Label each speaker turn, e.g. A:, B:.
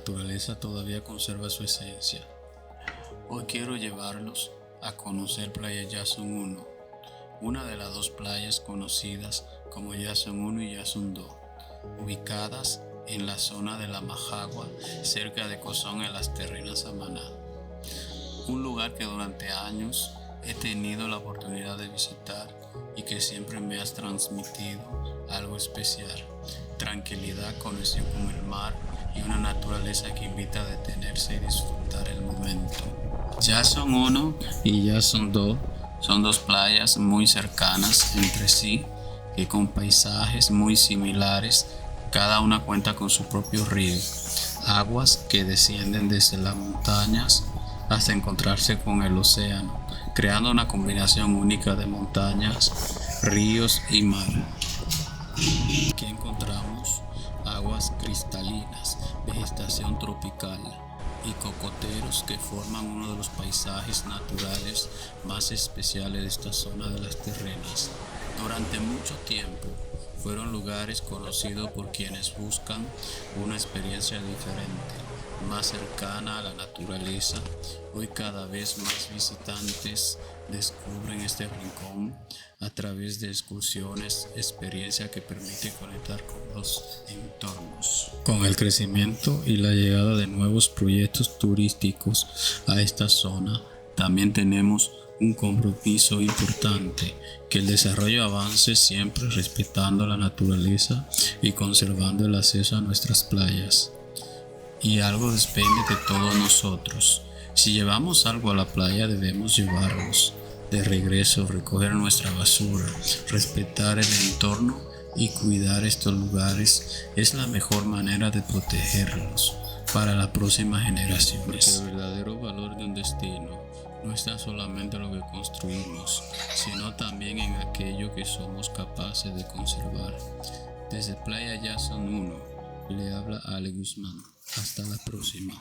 A: naturaleza todavía conserva su esencia. Hoy quiero llevarlos a conocer Playa Jason 1, una de las dos playas conocidas como Jason 1 y Jason 2, ubicadas en la zona de la Majagua, cerca de Cozón en Las Terrenas, Samaná. Un lugar que durante años he tenido la oportunidad de visitar y que siempre me has transmitido algo especial: tranquilidad, conexión con el mar y una naturaleza que invita a detenerse y disfrutar el momento. Jason 1 y Jason 2 son dos playas muy cercanas entre sí, que con paisajes muy similares. Cada una cuenta con su propio río, aguas que descienden desde las montañas hasta encontrarse con el océano, creando una combinación única de montañas, ríos y mar. Aquí encontramos aguas cristalinas, vegetación tropical y cocoteros que forman uno de los paisajes naturales más especiales de esta zona de Las Terrenas. Durante mucho tiempo fueron lugares conocidos por quienes buscan una experiencia diferente, más cercana a la naturaleza. Hoy cada vez más visitantes descubren este rincón a través de excursiones, experiencia que permite conectar con los entornos. Con el crecimiento y la llegada de nuevos proyectos turísticos a esta zona, también tenemos un compromiso importante: que el desarrollo avance siempre respetando la naturaleza y conservando el acceso a nuestras playas. Y algo depende de todos nosotros. Si llevamos algo a la playa, debemos llevarlos de regreso, recoger nuestra basura, respetar el entorno y cuidar estos lugares. Es la mejor manera de protegerlos para las próximas generaciones. Porque el verdadero valor de un destino no está solamente en lo que construimos, sino también en aquello que somos capaces de conservar. Desde Playa Jason 1 le habla Ale Guzmán. Hasta la próxima.